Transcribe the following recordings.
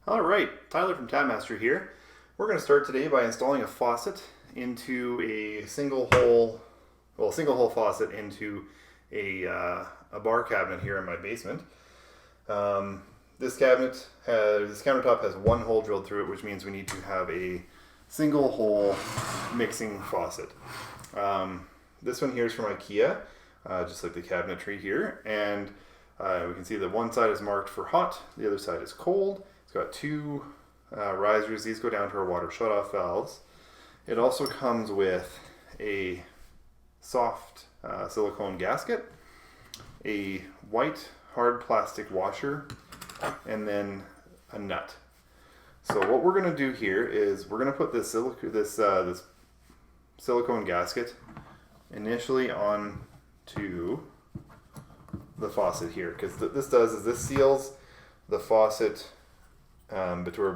Alright, Tyler from Tapmaster here. We're going to start today by installing a faucet into a single hole faucet into a bar cabinet here in my basement. This countertop has one hole drilled through it, which means we need to have a single hole mixing faucet. This one here is from IKEA, just like the cabinetry here, and we can see that one side is marked for hot, the other side is cold. It's got two risers. These go down to our water shutoff valves. It also comes with a soft silicone gasket, a white hard plastic washer, and then a nut. So what we're going to do here is we're going to put this silicone gasket initially onto the faucet here, because this seals the faucet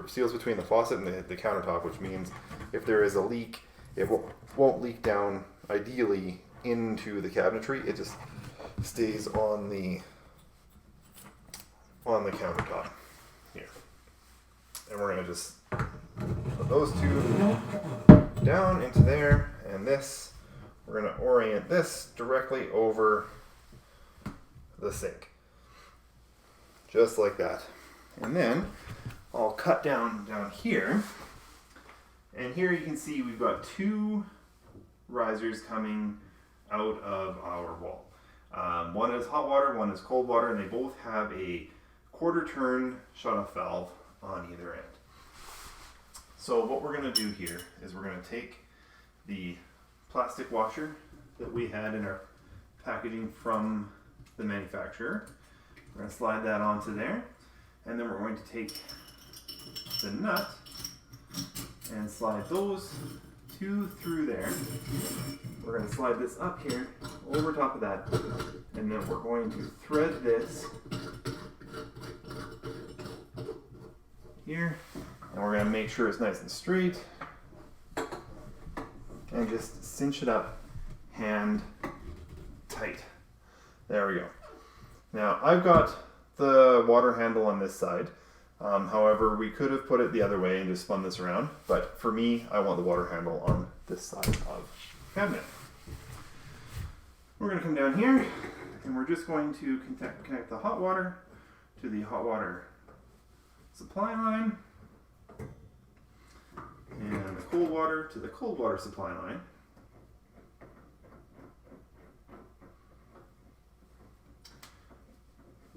seals between the faucet and the countertop, which means if there is a leak, it won't leak down ideally into the cabinetry. It just stays on the countertop here. And we're going to just put those two down into there, and this, we're going to orient this directly over the sink. Just like that. And then I'll cut down here, and here you can see we've got two risers coming out of our wall. One is hot water, one is cold water, and they both have a quarter turn shutoff valve on either end. So what we're going to do here is we're going to take the plastic washer that we had in our packaging from the manufacturer. We're going to slide that onto there, and then we're going to take the nut and slide those two through there. We're going to slide this up here over top of that, and then we're going to thread this here, and we're going to make sure it's nice and straight and just cinch it up hand tight. There we go. Now I've got the water handle on this side. However, we could have put it the other way and just spun this around, but for me, I want the water handle on this side of the cabinet. We're going to come down here, and we're just going to connect the hot water to the hot water supply line, and the cold water to the cold water supply line.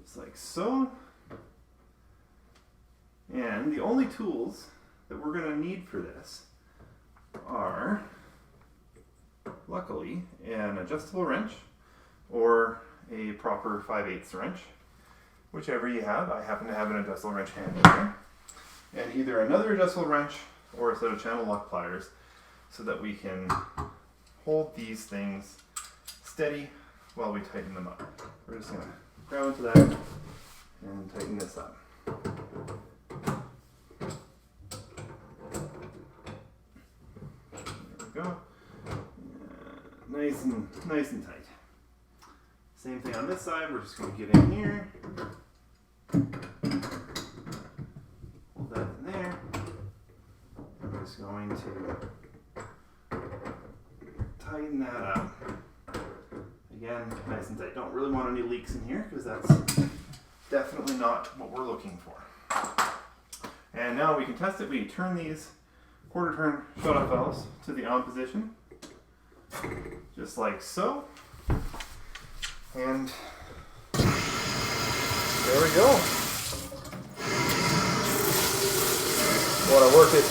Just like so. And the only tools that we're going to need for this are, luckily, an adjustable wrench or a proper 5/8 wrench, whichever you have. I happen to have an adjustable wrench handy here, and either another adjustable wrench or a set of channel lock pliers, so that we can hold these things steady while we tighten them up. We're just going to grab into that and tighten this up. Go. Nice and tight. Same thing on this side. We're just going to get in here, hold that in there. I'm just going to tighten that up. Again, nice and tight. Don't really want any leaks in here, because that's definitely not what we're looking for. And now we can test it. We turn these quarter turn shutoff valves to the on position, just like so, and there we go. Want to work it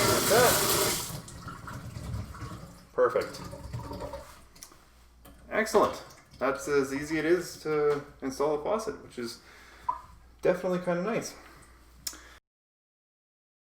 like that. Perfect. Excellent. That's as easy it is to install a faucet, which is definitely kind of nice.